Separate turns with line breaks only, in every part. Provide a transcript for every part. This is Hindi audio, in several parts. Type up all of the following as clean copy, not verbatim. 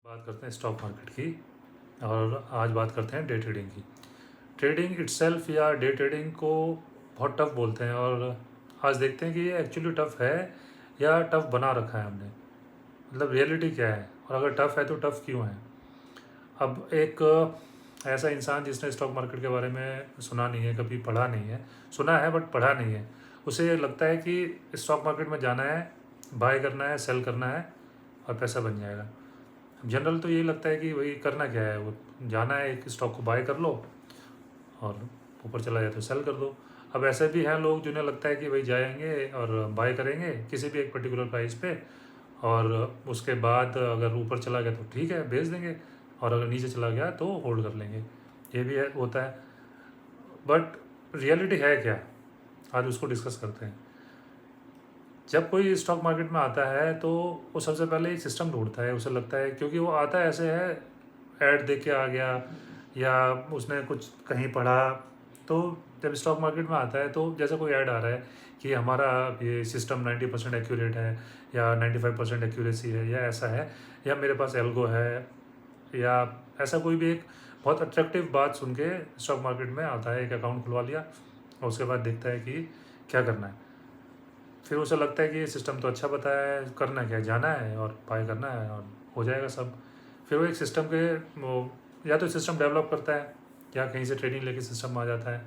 बात करते हैं स्टॉक मार्केट की। और आज बात करते हैं डे ट्रेडिंग की। ट्रेडिंग इटसेल्फ या डे ट्रेडिंग को बहुत टफ बोलते हैं, और आज देखते हैं कि ये एक्चुअली टफ है या टफ बना रखा है हमने। मतलब रियलिटी क्या है, और अगर टफ है तो टफ क्यों है। अब एक ऐसा इंसान जिसने स्टॉक मार्केट के बारे में सुना नहीं है, कभी पढ़ा नहीं है, सुना है बट पढ़ा नहीं है, उसे लगता है कि स्टॉक मार्केट में जाना है, बाय करना है, सेल करना है और पैसा बन जाएगा। जनरल तो यही लगता है कि वही करना क्या है, वो जाना है, एक स्टॉक को बाय कर लो और ऊपर चला जाए तो सेल कर दो। अब ऐसे भी हैं लोग जिन्हें लगता है कि भाई जाएंगे और बाय करेंगे किसी भी एक पर्टिकुलर प्राइस पे, और उसके बाद अगर ऊपर चला गया तो ठीक है बेच देंगे, और अगर नीचे चला गया तो होल्ड कर लेंगे। ये भी है, होता है। बट रियलिटी है क्या, आज उसको डिस्कस करते हैं। जब कोई स्टॉक मार्केट में आता है तो वो सबसे पहले एक सिस्टम ढूंढता है। उसे लगता है, क्योंकि वो आता है ऐसे है, ऐड देख के आ गया या उसने कुछ कहीं पढ़ा। तो जब स्टॉक मार्केट में आता है तो जैसे कोई ऐड आ रहा है कि हमारा ये सिस्टम 90% एक्यूरेट है, या 95% एक्यूरेसी है, या ऐसा है, या मेरे पास एल्गो है, या ऐसा कोई भी एक बहुत अट्रैक्टिव बात सुन के स्टॉक मार्केट में आता है, एक अकाउंट खुलवा लिया और उसके बाद देखता है कि क्या करना है। फिर उसे लगता है कि ये सिस्टम तो अच्छा बताया है, करना क्या है, जाना है और बाय करना है और हो जाएगा सब। फिर वो एक सिस्टम के वो या तो सिस्टम डेवलप करता है या कहीं से ट्रेनिंग लेके सिस्टम आ जाता है।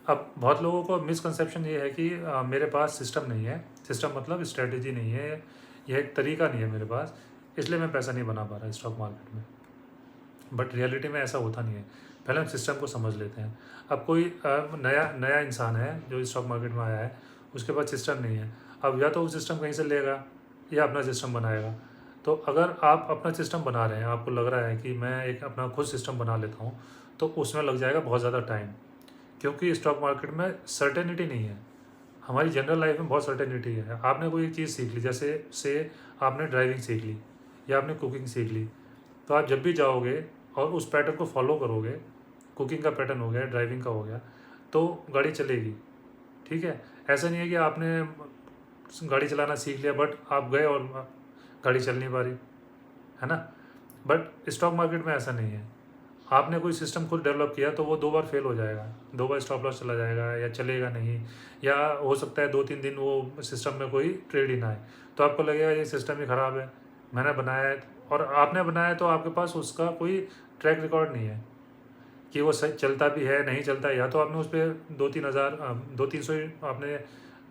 अब बहुत लोगों को मिसकंसेप्शन ये है कि मेरे पास सिस्टम नहीं है, सिस्टम मतलब स्ट्रेटेजी नहीं है, यह एक तरीका नहीं है मेरे पास, इसलिए मैं पैसा नहीं बना पा रहा स्टॉक मार्केट में। बट रियलिटी में ऐसा होता नहीं है। पहले हम सिस्टम को समझ लेते हैं। अब कोई नया नया इंसान है जो स्टॉक मार्केट में आया है, उसके पास सिस्टम नहीं है। अब या तो वो सिस्टम कहीं से लेगा या अपना सिस्टम बनाएगा। तो अगर आप अपना सिस्टम बना रहे हैं, आपको लग रहा है कि मैं एक अपना खुद सिस्टम बना लेता हूँ, तो उसमें लग जाएगा बहुत ज़्यादा टाइम, क्योंकि स्टॉक मार्केट में सर्टेनिटी नहीं है। हमारी जनरल लाइफ में बहुत सर्टेनिटी है। आपने कोई एक चीज़ सीख ली, जैसे से आपने ड्राइविंग सीख ली या आपने कुकिंग सीख ली, तो आप जब भी जाओगे और उस पैटर्न को फॉलो करोगे, कुकिंग का पैटर्न हो गया, ड्राइविंग का हो गया, तो गाड़ी चलेगी। ठीक है। ऐसा नहीं है कि आपने गाड़ी चलाना सीख लिया बट आप गए और गाड़ी चल नहीं पा रही, है ना। बट स्टॉक मार्केट में ऐसा नहीं है। आपने कोई सिस्टम खुद डेवलप किया तो वो 2 बार फेल हो जाएगा, 2 बार स्टॉप लॉस चला जाएगा या चलेगा नहीं, या हो सकता है 2-3 दिन वो सिस्टम में कोई ट्रेड ही ना आए, तो आपको लगेगा ये सिस्टम ही ख़राब है, मैंने बनाया है। और आपने बनाया है तो आपके पास उसका कोई ट्रैक रिकॉर्ड नहीं है कि वो सही चलता भी है नहीं चलता है, या तो आपने उस पर 2-3 हज़ार 200-300 ही आपने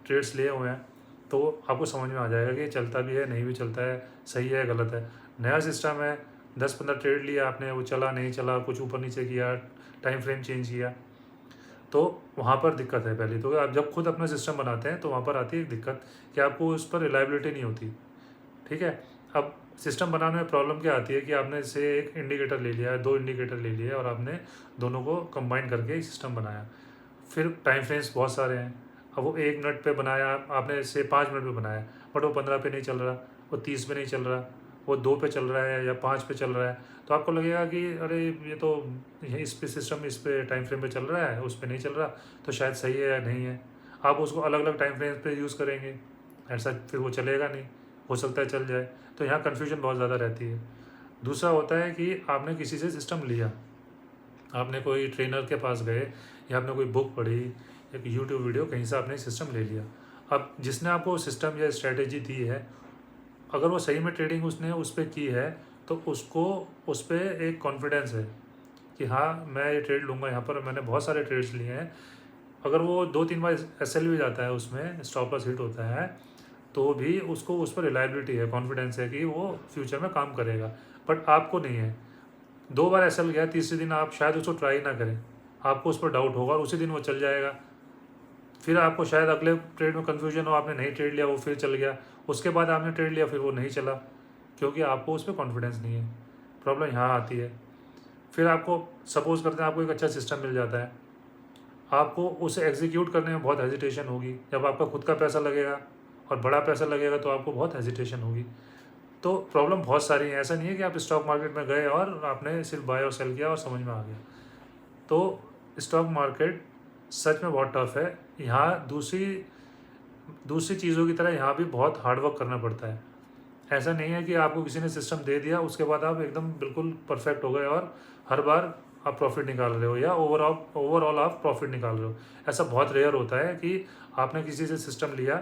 ट्रेड्स लिए हुए हैं, तो आपको समझ में आ जाएगा कि चलता भी है नहीं भी चलता है, सही है गलत है। नया सिस्टम है, 10-15 ट्रेड लिया आपने, वो चला नहीं चला, कुछ ऊपर नीचे किया, टाइम फ्रेम चेंज किया, तो वहाँ पर दिक्कत है। पहली तो आप जब खुद अपना सिस्टम बनाते हैं तो वहाँ पर आती है एक दिक्कत कि आपको उस पर रिलायबिलिटी नहीं होती। ठीक है। अब सिस्टम बनाने में प्रॉब्लम क्या आती है कि आपने से एक इंडिकेटर ले लिया, 2 इंडिकेटर ले लिए और आपने दोनों को कंबाइन करके एक सिस्टम बनाया। फिर टाइम फ्रेम्स बहुत सारे हैं। अब वो 1 मिनट पे बनाया आपने, इसे 5 मिनट पे बनाया, बट वो 15 पे नहीं चल रहा, वो 30 पे नहीं चल रहा, वो 2 पे चल रहा है या 5 पे चल रहा है, तो आपको लगेगा कि अरे ये तो इस पे सिस्टम इस पे टाइम फ्रेम पे चल रहा है, उस पे नहीं चल रहा, तो शायद सही है या नहीं है। आप उसको अलग अलग टाइम फ्रेम पे यूज़ करेंगे, ऐसा फिर वो चलेगा नहीं, हो सकता है चल जाए। तो यहाँ कन्फ्यूजन बहुत ज़्यादा रहती है। दूसरा होता है कि आपने किसी से सिस्टम लिया, आपने कोई ट्रेनर के पास गए या आपने कोई बुक पढ़ी, एक यूट्यूब वीडियो कहीं से आपने सिस्टम ले लिया। अब जिसने आपको सिस्टम या स्ट्रेटेजी दी है, अगर वो सही में ट्रेडिंग उसने उस पर की है, तो उसको उस पर एक कॉन्फिडेंस है कि हाँ मैं ये ट्रेड लूँगा, यहाँ पर मैंने बहुत सारे ट्रेड्स लिए हैं। अगर वो 2-3 बार एस भी जाता है, उसमें स्टॉप लॉस हिट होता है, तो भी उसको उस पर रिलायबिलिटी है, कॉन्फिडेंस है कि वो फ्यूचर में काम करेगा। बट आपको नहीं है। 2 बार एस गया, तीसरे दिन आप शायद उसको ट्राई ना करें, आपको उस पर डाउट होगा और उसी दिन वो चल जाएगा। फिर आपको शायद अगले ट्रेड में कन्फ्यूजन हो, आपने नहीं ट्रेड लिया, वो फिर चल गया, उसके बाद आपने ट्रेड लिया, फिर वो नहीं चला, क्योंकि आपको उस पर कॉन्फिडेंस नहीं है। प्रॉब्लम यहाँ आती है। फिर आपको सपोज करते हैं आपको एक अच्छा सिस्टम मिल जाता है, आपको उसे एग्जीक्यूट करने में बहुत हेजिटेशन होगी। जब आपका खुद का पैसा लगेगा और बड़ा पैसा लगेगा तो आपको बहुत हेजिटेशन होगी। तो प्रॉब्लम बहुत सारी है। ऐसा नहीं है कि आप स्टॉक मार्केट में गए और आपने सिर्फ बाय और सेल किया और समझ में आ गया। तो स्टॉक मार्केट सच में बहुत टफ है। यहाँ दूसरी दूसरी चीज़ों की तरह यहाँ भी बहुत हार्ड वर्क करना पड़ता है। ऐसा नहीं है कि आपको किसी ने सिस्टम दे दिया उसके बाद आप एकदम बिल्कुल परफेक्ट हो गए और हर बार आप प्रॉफिट निकाल रहे हो या ओवरऑल आप प्रॉफिट निकाल रहे हो। ऐसा बहुत रेयर होता है कि आपने किसी से सिस्टम लिया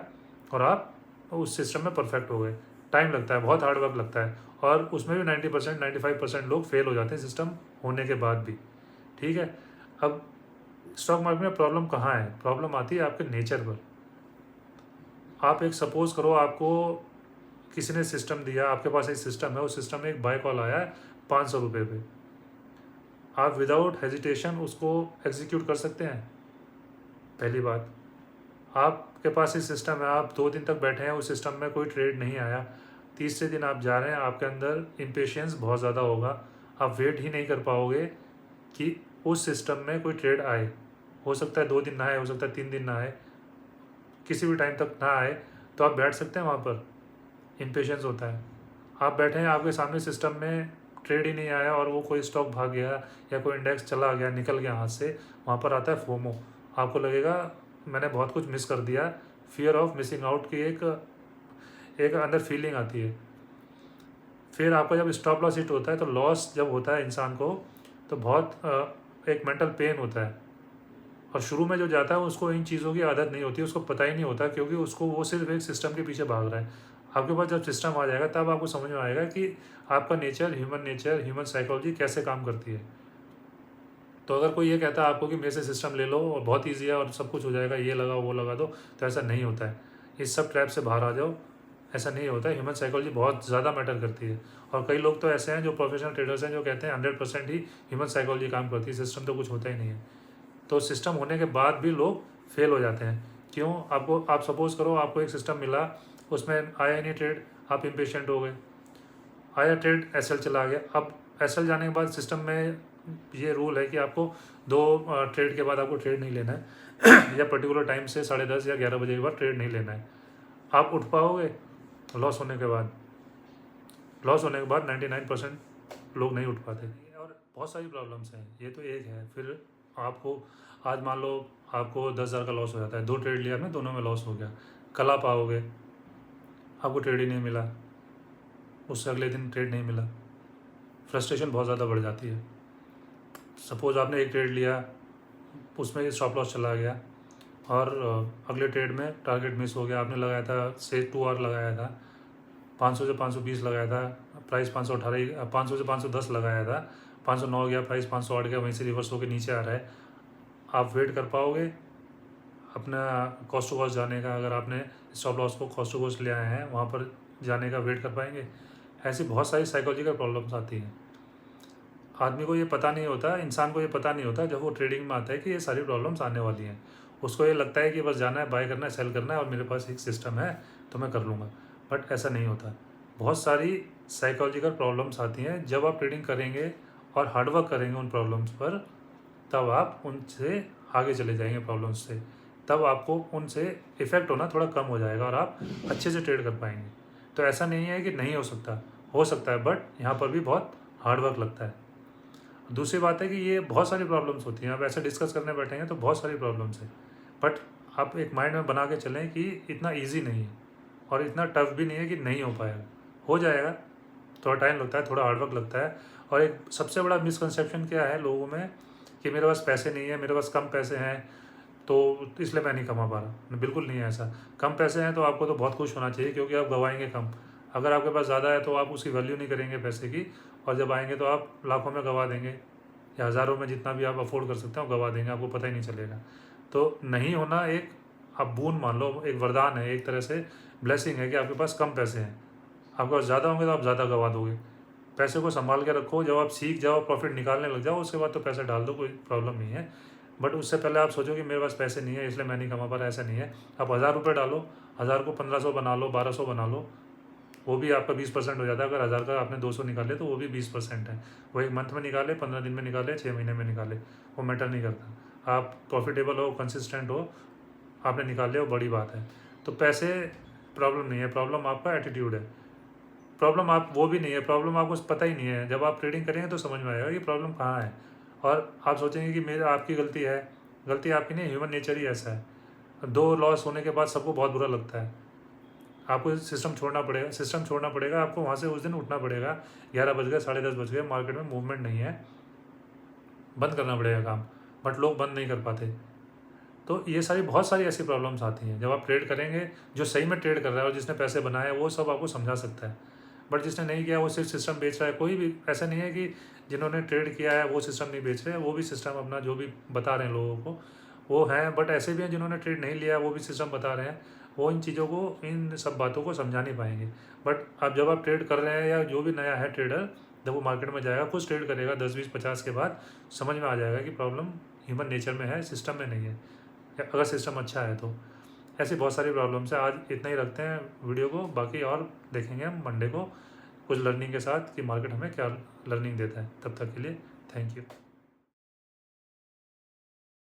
और आप उस सिस्टम में परफेक्ट हो गए। टाइम लगता है, बहुत हार्ड वर्क लगता है, और उसमें भी 90% 95% लोग फेल हो जाते हैं सिस्टम होने के बाद भी। ठीक है। अब स्टॉक मार्केट में प्रॉब्लम कहाँ है? प्रॉब्लम आती है आपके नेचर पर। आप एक सपोज करो, आपको किसी ने सिस्टम दिया, आपके पास एक सिस्टम है, उस सिस्टम में एक बाय कॉल आया है 500 रुपये पे, आप विदाउट हेजिटेशन उसको एग्जीक्यूट कर सकते हैं? पहली बात। आपके पास एक सिस्टम है, आप 2 दिन तक बैठे हैं, उस सिस्टम में कोई ट्रेड नहीं आया, तीसरे दिन आप जा रहे हैं, आपके अंदर इम्पेशेंस बहुत ज़्यादा होगा, आप वेट ही नहीं कर पाओगे कि उस सिस्टम में कोई ट्रेड आए। हो सकता है 2 दिन ना आए, हो सकता है 3 दिन ना आए, किसी भी टाइम तक ना आए, तो आप बैठ सकते हैं वहाँ पर? इम्पेशेंस होता है। आप बैठे हैं, आपके सामने सिस्टम में ट्रेड ही नहीं आया और वो कोई स्टॉक भाग गया या कोई इंडेक्स चला गया, निकल गया हाथ से, वहाँ पर आता है फोमो। आपको लगेगा मैंने बहुत कुछ मिस कर दिया, फियर ऑफ मिसिंग आउट की एक एक अंदर फीलिंग आती है। फिर आपका जब स्टॉप लॉस हिट होता है, तो लॉस जब होता है इंसान को, तो बहुत एक मेंटल पेन होता है, और शुरू में जो जाता है उसको इन चीज़ों की आदत नहीं होती, उसको पता ही नहीं होता, क्योंकि उसको वो सिर्फ एक सिस्टम के पीछे भाग रहा है। आपके पास जब सिस्टम आ जाएगा तब आपको समझ में आएगा कि आपका नेचर, ह्यूमन साइकोलॉजी कैसे काम करती है। तो अगर कोई ये कहता है आपको कि मेरे से सिस्टम ले लो और बहुत ईजी है और सब कुछ हो जाएगा, ये लगाओ वो लगा दो, तो ऐसा नहीं होता है। इस सब ट्रैप से बाहर आ जाओ, ऐसा नहीं होता है। ह्यूमन साइकोलॉजी बहुत ज़्यादा मैटर करती है, और कई लोग तो ऐसे हैं जो प्रोफेशनल ट्रेडर्स हैं जो कहते हैं 100% ही ह्यूमन साइकोलॉजी काम करती है, सिस्टम तो कुछ होता ही नहीं है। तो सिस्टम होने के बाद भी लोग फेल हो जाते हैं। क्यों? आपको, आप सपोज करो आपको एक सिस्टम मिला, उसमें आया ही नहीं ट्रेड, आप इम्पेशेंट हो गए, आया ट्रेड, एसएल चला गया। अब एसएल जाने के बाद सिस्टम में ये रूल है कि आपको 2 ट्रेड के बाद आपको ट्रेड नहीं लेना है या पर्टिकुलर टाइम से 10:30 या 11 बजे के बाद ट्रेड नहीं लेना है। आप उठ पाओगे? लॉस होने के बाद, 99% लोग नहीं उठ पाते। और बहुत सारी प्रॉब्लम्स हैं, ये तो एक है। फिर आपको आज मान लो आपको 10,000 का लॉस हो जाता है, 2 ट्रेड लिया आपने, दोनों में लॉस हो गया। कल आप आओगे, आपको ट्रेड ही नहीं मिला, उससे अगले दिन ट्रेड नहीं मिला, फ्रस्ट्रेशन बहुत ज़्यादा बढ़ जाती है। सपोज़ आपने एक ट्रेड लिया, उसमें स्टॉप लॉस चला गया, और अगले ट्रेड में टारगेट मिस हो गया। आपने लगाया था से 2 आवर लगाया था, 500 से 520 लगाया था, प्राइस 518, 500 से 510 लगाया था, 509 गया, प्राइस 508 गया, वहीं से रिवर्स होकर नीचे आ रहा है। आप वेट कर पाओगे अपना कॉस्ट टू कॉस्ट जाने का? अगर आपने स्टॉप लॉस को कॉस्ट टू कॉस्ट ले आए हैं, वहाँ पर जाने का वेट कर पाएंगे? ऐसी बहुत सारी साइकोलॉजिकल प्रॉब्लम्स आती हैं। आदमी को ये पता नहीं होता, इंसान को ये पता नहीं होता जब वो ट्रेडिंग में आता है कि ये सारी प्रॉब्लम्स आने वाली हैं। उसको ये लगता है कि बस जाना है, बाय करना है, सेल करना है, और मेरे पास एक सिस्टम है तो मैं कर लूँगा। बट ऐसा नहीं होता। बहुत सारी साइकोलॉजिकल प्रॉब्लम्स आती हैं जब आप ट्रेडिंग करेंगे और हार्डवर्क करेंगे उन प्रॉब्लम्स पर, तब आप उनसे आगे चले जाएंगे प्रॉब्लम्स से, तब आपको उनसे इफ़ेक्ट होना थोड़ा कम हो जाएगा और आप अच्छे से ट्रेड कर पाएंगे। तो ऐसा नहीं है कि नहीं हो सकता है, बट यहाँ पर भी बहुत हार्डवर्क लगता है। दूसरी बात है कि ये बहुत सारी प्रॉब्लम्स होती हैं, आप ऐसे डिस्कस करने बैठेंगे तो बहुत सारी प्रॉब्लम्स हैं, बट आप एक माइंड में बना के चलें कि इतना ईजी नहीं है और इतना टफ भी नहीं है कि नहीं हो पाएगा। हो जाएगा, थोड़ा टाइम लगता है, थोड़ा हार्डवर्क लगता है। और एक सबसे बड़ा मिसकंसेप्शन क्या है लोगों में कि मेरे पास पैसे नहीं है, मेरे पास कम पैसे हैं तो इसलिए मैं नहीं कमा पा रहा। बिल्कुल नहीं है ऐसा। कम पैसे हैं तो आपको तो बहुत खुश होना चाहिए, क्योंकि आप गवाएंगे कम। अगर आपके पास ज़्यादा है तो आप उसकी वैल्यू नहीं करेंगे पैसे की, और जब आएंगे तो आप लाखों में गवा देंगे, या हज़ारों में, जितना भी आप अफोर्ड कर सकते हो गवा देंगे, आपको पता ही नहीं चलेगा। तो नहीं होना एक, आप बून मान लो, एक वरदान है, एक तरह से ब्लेसिंग है कि आपके पास कम पैसे हैं। आपके पास ज़्यादा होंगे तो आप ज़्यादा गवा दोगे। पैसे को संभाल के रखो, जब आप सीख जाओ, प्रॉफिट निकालने लग जाओ, उसके बाद तो पैसे डाल दो, कोई प्रॉब्लम नहीं है। बट उससे पहले आप सोचो कि मेरे पास पैसे नहीं है इसलिए मैं नहीं कमा पा रहा, ऐसा नहीं है। आप 1,000 रुपये डालो, 1,000 को 1,500 बना लो, 1,200 बना लो, वो भी आपका 20% हो जाता है। अगर 1,000 का आपने 200 निकाले तो वो भी 20% है। वो एक मंथ में निकाले, 15 दिन में निकाले, 6 महीने में निकाले, वो मैटर नहीं करता। आप प्रॉफिटेबल हो, कंसिस्टेंट हो, आपने निकाल लिया, वो बड़ी बात है। तो पैसे प्रॉब्लम नहीं है, प्रॉब्लम आपका एटीट्यूड है। प्रॉब्लम आप वो भी नहीं है, प्रॉब्लम आपको पता ही नहीं है। जब आप ट्रेडिंग करेंगे तो समझ में आएगा कि प्रॉब्लम कहाँ है, और आप सोचेंगे कि मेरा, आपकी गलती है। गलती आपकी नहीं, ह्यूमन नेचर ही ऐसा है। 2 लॉस होने के बाद सबको बहुत बुरा लगता है। आपको सिस्टम छोड़ना पड़ेगा, आपको वहाँ से उस दिन उठना पड़ेगा। 11 बज गए, 10:30 बज गए, मार्केट में मूवमेंट नहीं है, बंद करना पड़ेगा काम, बट लोग बंद नहीं कर पाते। तो ये बहुत सारी ऐसी प्रॉब्लम्स आती हैं। जब आप ट्रेड करेंगे, जो सही में ट्रेड कर रहा है और जिसने पैसे बनाए वो सब आपको समझा सकता है, बट जिसने नहीं किया वो सिर्फ सिस्टम बेच रहा है। कोई भी ऐसा नहीं है कि जिन्होंने ट्रेड किया है वो सिस्टम नहीं बेच रहे हैं, वो भी सिस्टम अपना जो भी बता रहे हैं लोगों को वो हैं, बट ऐसे भी हैं जिन्होंने ट्रेड नहीं लिया है वो भी सिस्टम बता रहे हैं। वो इन चीज़ों को, इन सब बातों को समझा नहीं पाएंगे। बट अब जब आप ट्रेड कर रहे हैं, या जो भी नया है ट्रेडर, जब वो मार्केट में जाएगा, कुछ ट्रेड करेगा 10, 20, 50 के बाद समझ में आ जाएगा कि प्रॉब्लम ह्यूमन नेचर में है, सिस्टम में नहीं है, अगर सिस्टम अच्छा है तो। ऐसी बहुत सारी प्रॉब्लम्स है। आज इतना ही रखते हैं वीडियो को, बाकी और देखेंगे हम मंडे को कुछ लर्निंग के साथ कि मार्केट हमें क्या लर्निंग देता है। तब तक के लिए थैंक यू।